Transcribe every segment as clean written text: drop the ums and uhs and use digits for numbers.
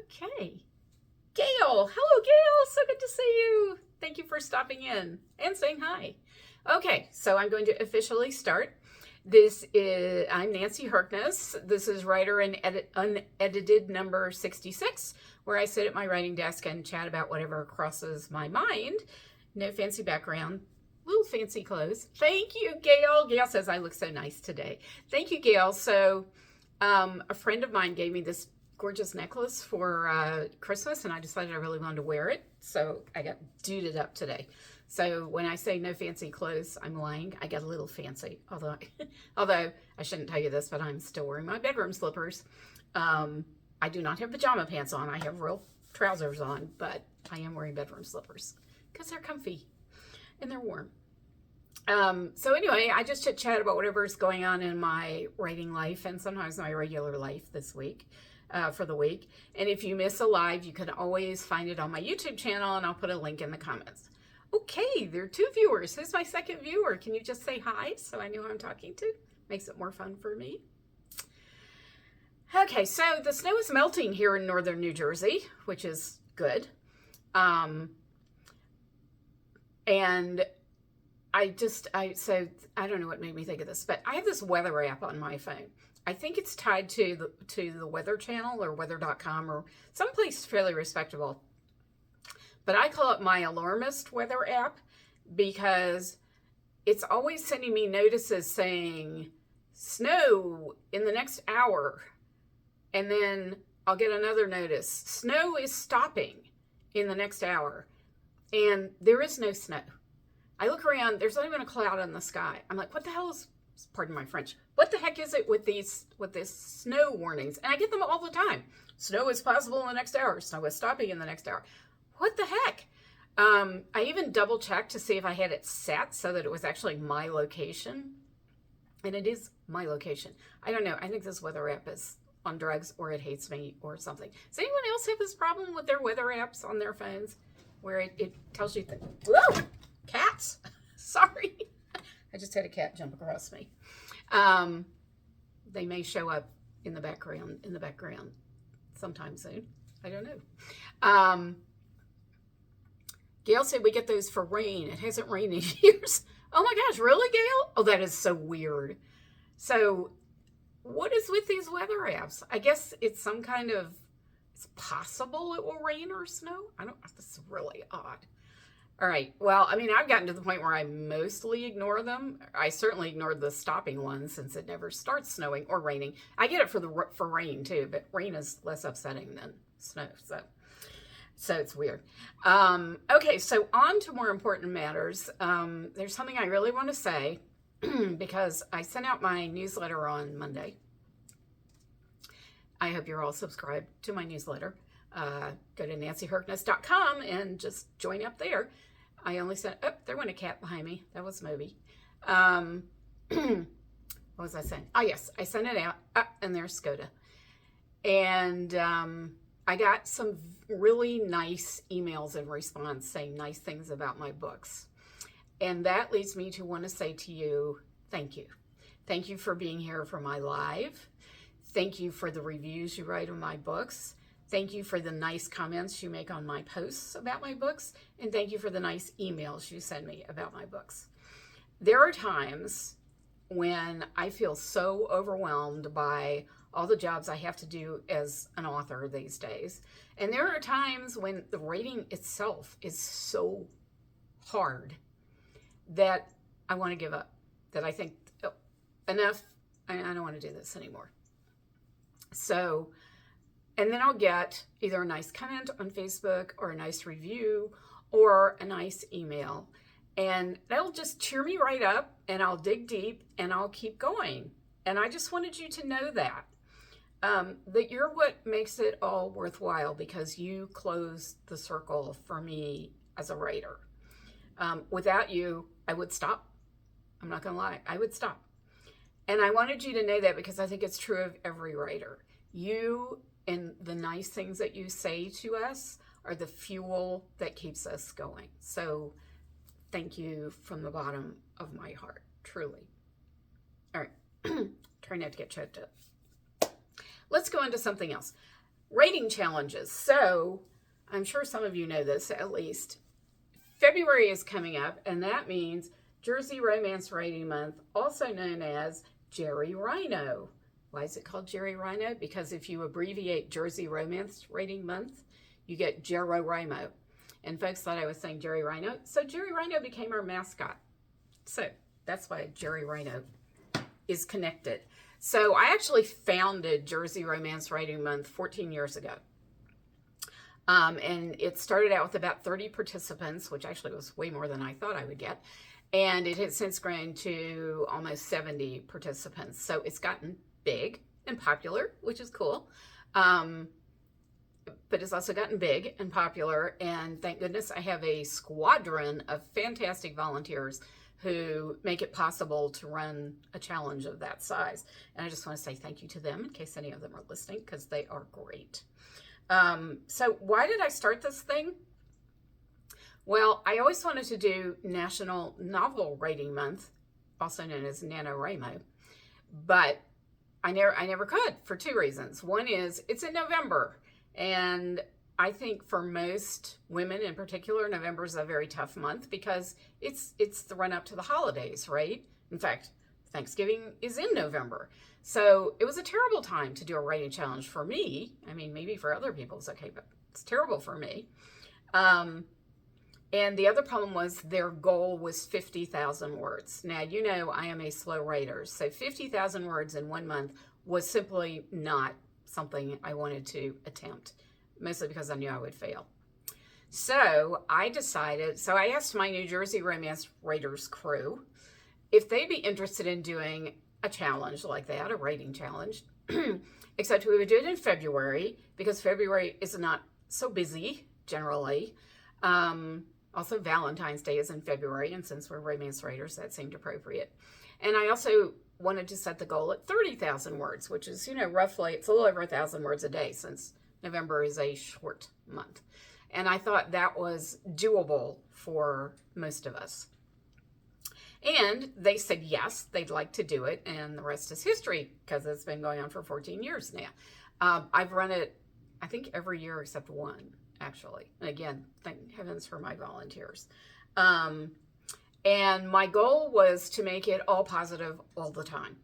Okay. Gail. Hello, Gail. So good to see you. Thank you for stopping in and saying hi. Okay, so I'm going to officially start. I'm Nancy Harkness. This is Writer and Unedited number 66, where I sit at my writing desk and chat about whatever crosses my mind. No fancy background, little fancy clothes. Thank you, Gail. Gail says I look so nice today. Thank you, Gail. So a friend of mine gave me this gorgeous necklace for Christmas, and I decided I really wanted to wear it, so I got duded up today. So when I say no fancy clothes, I'm lying. I got a little fancy, although I shouldn't tell you this, but I'm still wearing my bedroom slippers. I do not have pajama pants on. I have real trousers on, but I am wearing bedroom slippers because they're comfy and they're warm. So anyway, I just chit chat about whatever's going on in my writing life and sometimes my regular life this week. For the week. And if you miss a live, you can always find it on my YouTube channel, and I'll put a link in the comments. Okay, there are 2 viewers. Who's my second viewer? Can you just say hi so I know who I'm talking to? Makes it more fun for me. Okay, so the snow is melting here in northern New Jersey, which is good. And I don't know what made me think of this, but I have this weather app on my phone. I think it's tied to the Weather Channel or weather.com or someplace fairly respectable. But I call it my alarmist weather app because it's always sending me notices saying snow in the next hour. And then I'll get another notice. Snow is stopping in the next hour. And there is no snow. I look around, there's not even a cloud in the sky. I'm like, what the hell is, pardon my French, what the heck is it with these snow warnings? And I get them all the time. Snow is possible in the next hour. Snow is stopping in the next hour. What the heck? I even double checked to see if I had it set so that it was actually my location. And it is my location. I don't know. I think this weather app is on drugs or it hates me or something. Does anyone else have this problem with their weather apps on their phones where it tells you things? Whoa! Cats. Sorry. I just had a cat jump across me. They may show up in the background sometime soon. I don't know. Gail said we get those for rain. It hasn't rained in years. Oh my gosh, really, Gail? Oh, that is so weird. So what is with these weather apps? I guess it's some kind of, it's possible it will rain or snow. This is really odd. All right. Well, I mean, I've gotten to the point where I mostly ignore them. I certainly ignored the stopping ones since it never starts snowing or raining. I get it for rain too, but rain is less upsetting than snow. So it's weird. Okay. So on to more important matters. There's something I really want to say because I sent out my newsletter on Monday. I hope you're all subscribed to my newsletter. Go to nancyharkness.com and just join up there. I only sent, there went a cat behind me. That was Moby. What was I saying? Oh, yes, I sent it out. And there's Skoda. And I got some really nice emails in response saying nice things about my books. And that leads me to want to say to you, thank you. Thank you for being here for my live. Thank you for the reviews you write on my books. Thank you for the nice comments you make on my posts about my books. And thank you for the nice emails you send me about my books. There are times when I feel so overwhelmed by all the jobs I have to do as an author these days. And there are times when the writing itself is so hard that I want to give up, that I think, oh, enough, I don't want to do this anymore. So, and then I'll get either a nice comment on Facebook or a nice review or a nice email. And that'll just cheer me right up and I'll dig deep and I'll keep going. And I just wanted you to know that you're what makes it all worthwhile because you close the circle for me as a writer. Without you, I would stop. I'm not going to lie. I would stop. And I wanted you to know that because I think it's true of every writer. You and the nice things that you say to us are the fuel that keeps us going. So thank you from the bottom of my heart, truly. All right, try not to get choked up. Let's go into something else. rating challenges. So I'm sure some of you know this at least. February is coming up, and that means Jersey Romance Rating Month, also known as Jerry Rhino. Why is it called Jerry Rhino? Because if you abbreviate Jersey Romance Rating Month, you get JeroRimo. And folks thought I was saying Jerry Rhino, so Jerry Rhino became our mascot. So that's why Jerry Rhino is connected. So I actually founded Jersey Romance Rating Month 14 years ago. And it started out with about 30 participants, which actually was way more than I thought I would get. And it has since grown to almost 70 participants. So it's gotten big and popular, which is cool. But it's also gotten big and popular. And thank goodness I have a squadron of fantastic volunteers who make it possible to run a challenge of that size. And I just want to say thank you to them in case any of them are listening, because they are great. So why did I start this thing? Well, I always wanted to do National Novel Rating Month, also known as NaNoWriMo, but I never could for two reasons. One is it's in November, and I think for most women in particular, November is a very tough month because it's the run up to the holidays, right? In fact, Thanksgiving is in November. So it was a terrible time to do a writing challenge for me. I mean, maybe for other people it's okay, but it's terrible for me. And the other problem was their goal was 50,000 words. Now, you know I am a slow writer, so 50,000 words in 1 month was simply not something I wanted to attempt, mostly because I knew I would fail. So I asked my New Jersey Romance Writers crew if they'd be interested in doing a challenge like that, a writing challenge, except we would do it in February because February is not so busy generally. Also, Valentine's Day is in February, and since we're romance writers, that seemed appropriate. And I also wanted to set the goal at 30,000 words, which is, roughly, it's a little over 1,000 words a day since November is a short month. And I thought that was doable for most of us. And they said yes, they'd like to do it, and the rest is history because it's been going on for 14 years now. I've run it, I think, every year except one, actually. And again, thank heavens for my volunteers. And my goal was to make it all positive all the time.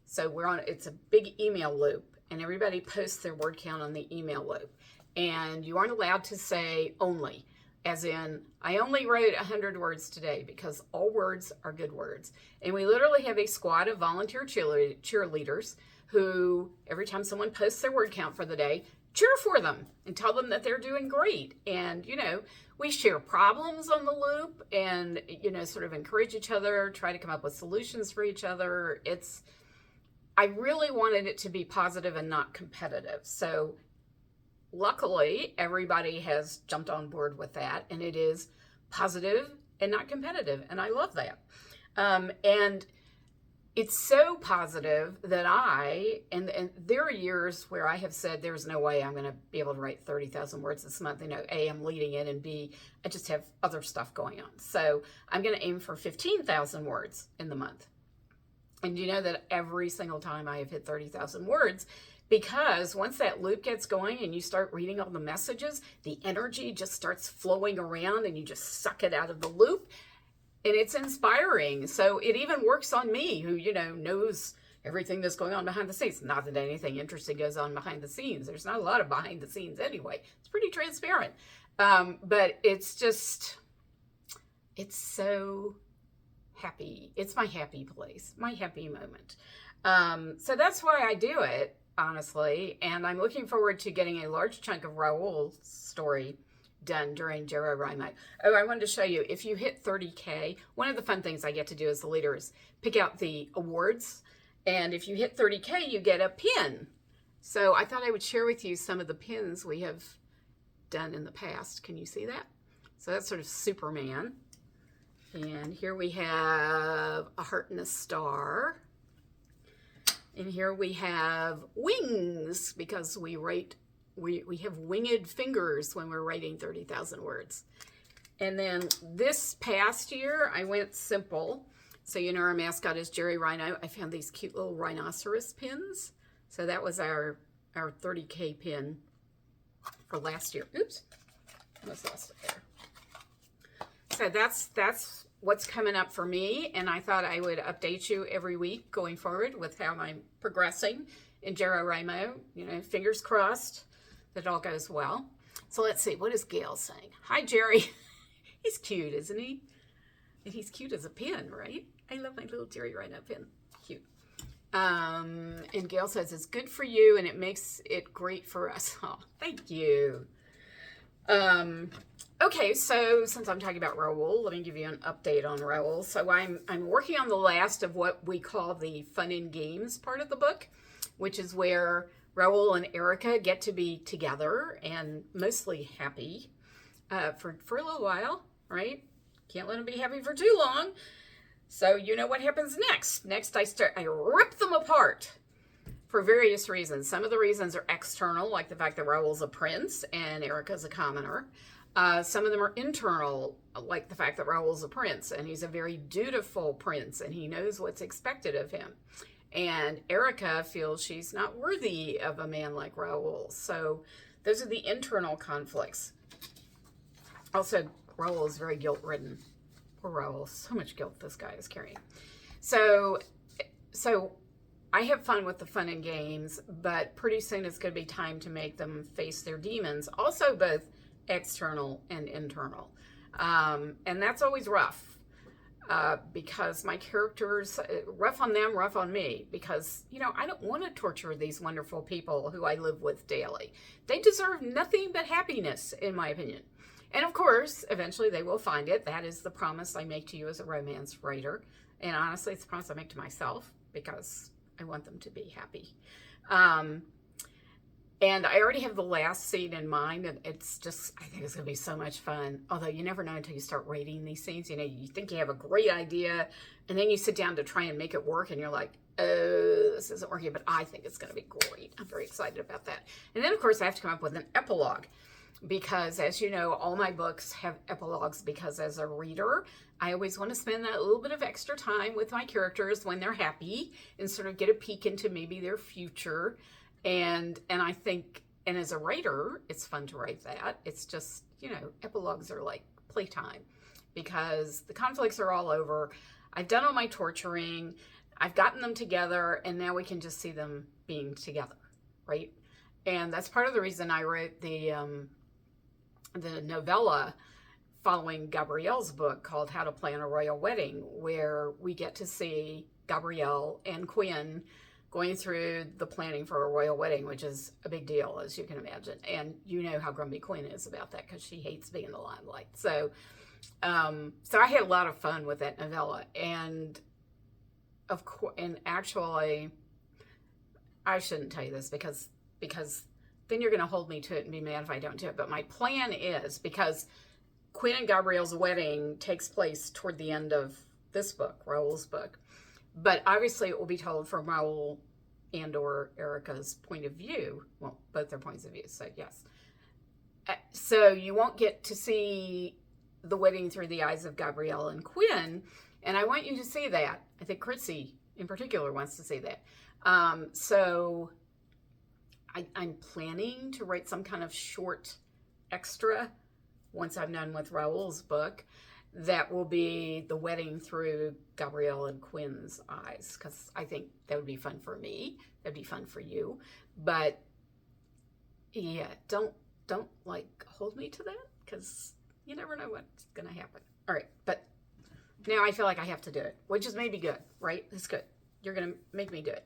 So it's a big email loop, and everybody posts their word count on the email loop. And you aren't allowed to say only, as in, I only wrote 100 words today, because all words are good words. And we literally have a squad of volunteer cheerleaders who, every time someone posts their word count for the day, cheer for them and tell them that they're doing great. And, we share problems on the loop and, sort of encourage each other, try to come up with solutions for each other. I really wanted it to be positive and not competitive. So luckily, everybody has jumped on board with that, and it is positive and not competitive, and I love that. And it's so positive that and there are years where I have said there's no way I'm going to be able to write 30,000 words this month. A, I'm leading it, and B, I just have other stuff going on. So I'm going to aim for 15,000 words in the month. And you know that every single time I have hit 30,000 words, because once that loop gets going and you start reading all the messages, the energy just starts flowing around and you just suck it out of the loop. And it's inspiring. So it even works on me, who, knows everything that's going on behind the scenes. Not that anything interesting goes on behind the scenes. There's not a lot of behind the scenes anyway. It's pretty transparent. But it's so happy. It's my happy place, my happy moment. So that's why I do it, honestly. And I'm looking forward to getting a large chunk of Raoul's story done during JeroRimo. Oh, I wanted to show you, if you hit 30K, one of the fun things I get to do as the leader is pick out the awards. And if you hit 30K, you get a pin. So I thought I would share with you some of the pins we have done in the past. Can you see that? So that's sort of Superman. And here we have a heart and a star. And here we have wings, because we have winged fingers when we're writing 30,000 words. And then this past year, I went simple. So our mascot is Jerry Rhino. I found these cute little rhinoceros pins. So that was our 30K pin or last year. Oops, almost lost it there. So that's what's coming up for me, and I thought I would update you every week going forward with how I'm progressing in NaNoWriMo. You know, fingers crossed that it all goes well. So let's see, what is Gail saying? Hi, Jerry. He's cute, isn't he? And he's cute as a pin, right? I love my little Jerry Rhino pin. Cute. And Gail says, it's good for you and it makes it great for us. Oh, thank you. Okay, so since I'm talking about Raoul, let me give you an update on Raoul. So I'm working on the last of what we call the fun and games part of the book, which is where Raoul and Erica get to be together and mostly happy for a little while, right? Can't let them be happy for too long. So you know what happens next. Next I rip them apart for various reasons. Some of the reasons are external, like the fact that Raoul's a prince and Erica's a commoner. Some of them are internal, like the fact that Raoul's a prince and he's a very dutiful prince and he knows what's expected of him. And Erica feels she's not worthy of a man like Raoul. So those are the internal conflicts. Also, Raoul is very guilt-ridden. Poor Raoul, so much guilt this guy is carrying. So I have fun with the fun and games, but pretty soon it's going to be time to make them face their demons, also both external and internal. And that's always rough. Because my characters, rough on them, rough on me, because, you know, I don't want to torture these wonderful people who I live with daily. They deserve nothing but happiness, in my opinion. And of course, eventually they will find it. That is the promise I make to you as a romance writer. And honestly, it's a promise I make to myself because I want them to be happy. And I already have the last scene in mind, and it's just, I think it's going to be so much fun. Although you never know until you start rating these scenes. You know, you think you have a great idea, and then you sit down to try and make it work, and you're like, oh, this isn't working, but I think it's going to be great. I'm very excited about that. And then, of course, I have to come up with an epilogue, because as you know, all my books have epilogues, because as a reader, I always want to spend that little bit of extra time with my characters when they're happy and sort of get a peek into maybe their future. And I think, and as a writer, it's fun to write that. It's just, you know, epilogues are like playtime because the conflicts are all over. I've done all my torturing. I've gotten them together, and now we can just see them being together, right? And that's part of the reason I wrote the novella following Gabrielle's book called How to Plan a Royal Wedding, where we get to see Gabrielle and Quinn going through the planning for a royal wedding, which is a big deal, as you can imagine. And you know how grumpy Quinn is about that because she hates being in the limelight. So I had a lot of fun with that novella. And of course, and actually, I shouldn't tell you this because then you're going to hold me to it and be mad if I don't do it. But my plan is, because Quinn and Gabrielle's wedding takes place toward the end of this book, Raoul's book. But obviously it will be told from Raoul and or Erica's point of view. Well, both their points of view, so yes. So you won't get to see the wedding through the eyes of Gabrielle and Quinn, and I want you to see that. I think Critzy in particular wants to see that. So I'm planning to write some kind of short extra once I'm done with Raoul's book. That will be the wedding through Gabrielle and Quinn's eyes, because I think that would be fun for me. That'd be fun for you. But yeah, don't like hold me to that, because you never know what's gonna happen. All right, but now I feel like I have to do it, which is maybe good, right? It's good. You're gonna make me do it.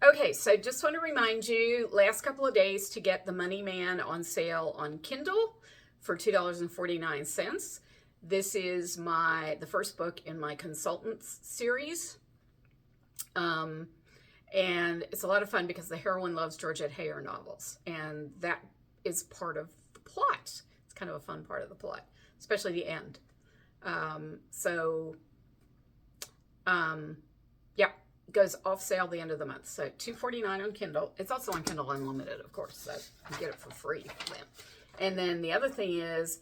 Okay, so just want to remind you, last couple of days to get The Money Man on sale on Kindle for $2.49. This is the first book in my Consultants series. And it's a lot of fun because the heroine loves Georgette Heyer novels. And that is part of the plot. It's kind of a fun part of the plot, especially the end. Yeah, it goes off sale the end of the month. So $2.49 on Kindle. It's also on Kindle Unlimited, of course. So you get it for free then. And then the other thing is,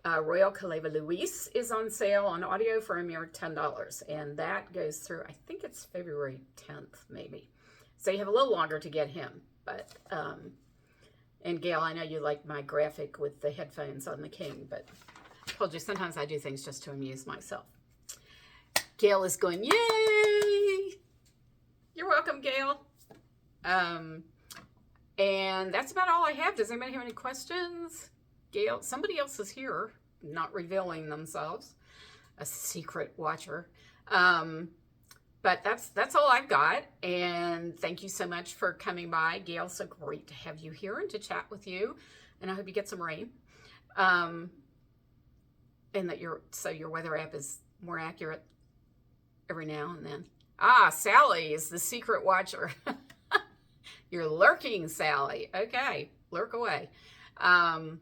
Royal Caleva Luis is on sale on audio for a mere $10, and that goes through, I think it's February 10th, maybe. So you have a little longer to get him, but And Gail, I know you like my graphic with the headphones on the king, but I told you sometimes I do things just to amuse myself. Gail is going, yay! You're welcome, Gail. And that's about all I have. Does anybody have any questions? Gail, somebody else is here, not revealing themselves. A secret watcher. But that's all I've got. And thank you so much for coming by. Gail, so great to have you here and to chat with you. And I hope you get some rain. And that your weather app is more accurate every now and then. Ah, Sally is the secret watcher. You're lurking, Sally. Okay, lurk away. And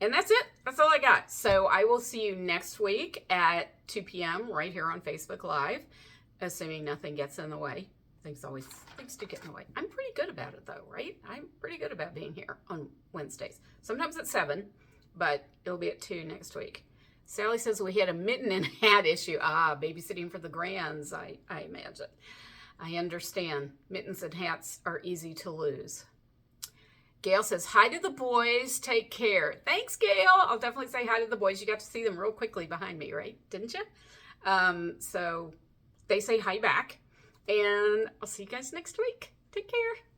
that's it. That's all I got. So I will see you next week at 2 p.m. right here on Facebook Live, assuming nothing gets in the way. Things do get in the way. I'm pretty good about it though, right? I'm pretty good about being here on Wednesdays. Sometimes at 7, but it'll be at 2 next week. Sally says we had a mitten and hat issue. Ah, babysitting for the grands, I imagine. I understand. Mittens and hats are easy to lose. Gail says, hi to the boys. Take care. Thanks, Gail. I'll definitely say hi to the boys. You got to see them real quickly behind me, right? Didn't you? So they say hi back. And I'll see you guys next week. Take care.